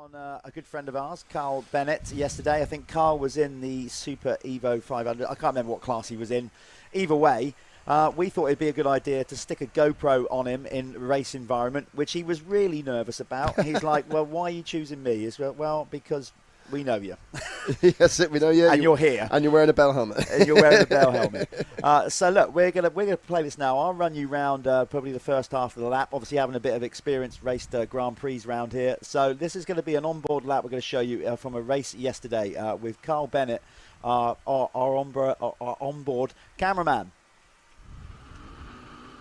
On a good friend of ours, Kyle Bennett, yesterday. I think Kyle was in the Super Evo 500. I can't remember what class he was in. Either way, we thought it'd be a good idea to stick a GoPro on him in a race environment, which he was really nervous about. He's like, well, why are you choosing me? He's well, because we know you. Yes, we know you. And you're here. And you're wearing a bell helmet. And you're wearing a bell helmet. So look, we're gonna play this now. I'll run you round probably the first half of the lap. Obviously, having a bit of experience raced Grand Prix round here. So this is going to be an onboard lap. We're going to show you from a race yesterday with Kyle Bennett, our onboard cameraman.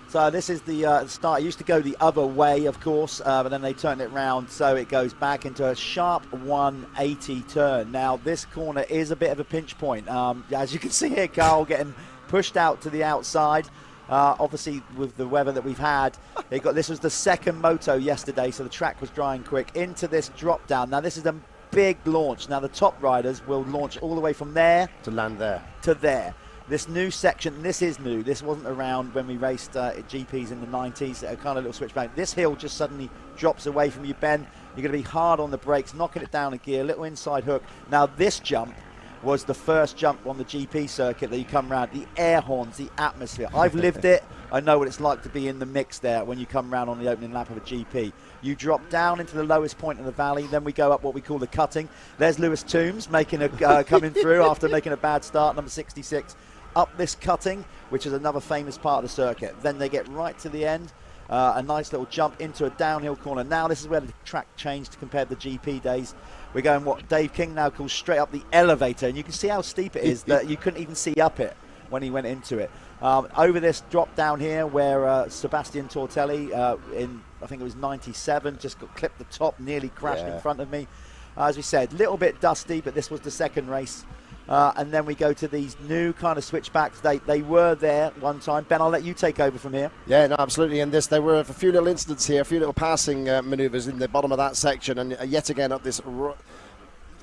So this is the start. It used to go the other way, of course, but then they turned it round so it goes back into a sharp 180 turn. Now, this corner is a bit of a pinch point. As you can see here, Carl getting pushed out to the outside. Obviously, with the weather that we've had, this was the second moto yesterday, so the track was drying quick. Into this drop down. Now, this is a big launch. Now, the top riders will launch all the way from there to land there. To there. This new section, this is new. This wasn't around when we raced GPs in the 90s, a kind of little switchback. This hill just suddenly drops away from you, Ben. You're going to be hard on the brakes, knocking it down a gear, little inside hook. Now, this jump was the first jump on the GP circuit that you come around. The air horns, the atmosphere. I've lived it. I know what it's like to be in the mix there when you come around on the opening lap of a GP. You drop down into the lowest point in the valley, then we go up what we call the cutting. There's Lewis Toombs making coming through after making a bad start, number 66. Up this cutting, which is another famous part of the circuit. Then they get right to the end, a nice little jump into a downhill corner. Now this is where the track changed compared to the GP days. We're going what Dave King now calls straight up the elevator, and you can see how steep it is that you couldn't even see up it when he went into it. Over this drop down here where Sebastian Tortelli in, I think it was 97, just got clipped the top, nearly crashed in front of me. As we said, a little bit dusty, but this was the second race. And then we go to these new kind of switchbacks. They were there one time. Ben, I'll let you take over from here. Yeah, no, absolutely. And there were a few little incidents here, a few little passing manoeuvres in the bottom of that section, and yet again up this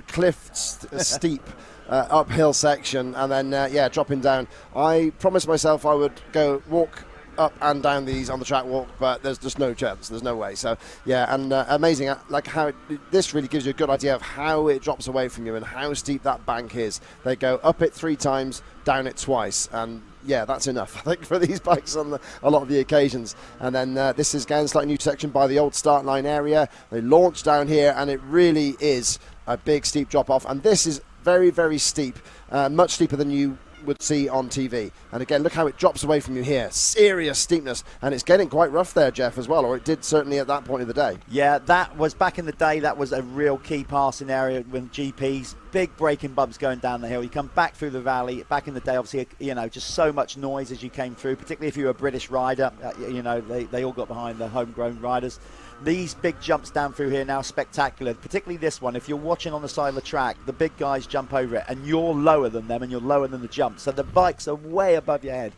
cliff steep uphill section, and then dropping down. I promised myself I would go walk up and down these on the track walk, but there's just no chance, there's no way. So yeah, and amazing, like how this really gives you a good idea of how it drops away from you and how steep that bank is. They go up it 3 times, down it twice, and yeah, that's enough, I think, for these bikes on a lot of the occasions. And then this is again slightly new section by the old start line area. They launch down here, and it really is a big steep drop off, and this is very, very steep, much steeper than you would see on TV. And again, look how it drops away from you here. Serious steepness, and it's getting quite rough there, Jeff, as well, or it did certainly at that point of the day. Yeah, that was back in the day. That was a real key passing area with GPs. Big braking bumps going down the hill. You come back through the valley. Back in the day, obviously, just so much noise as you came through, particularly if you were a British rider. They all got behind the homegrown riders. These big jumps down through here now spectacular, particularly this one. If you're watching on the side of the track, the big guys jump over it, and you're lower than them, and you're lower than the jump. So the bikes are way above your head.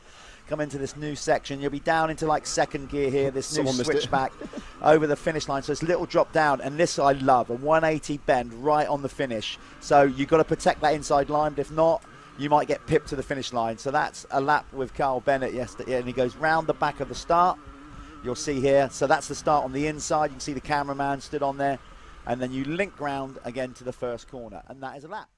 Come into this new section, you'll be down into like second gear here, this new switchback over the finish line. So it's a little drop down, and this I love, a 180 bend right on the finish. So you've got to protect that inside line, but if not, you might get pipped to the finish line. So that's a lap with Kyle Bennett yesterday, and he goes round the back of the start. You'll see here, so that's the start on the inside. You can see the cameraman stood on there, and then you link round again to the first corner, and that is a lap.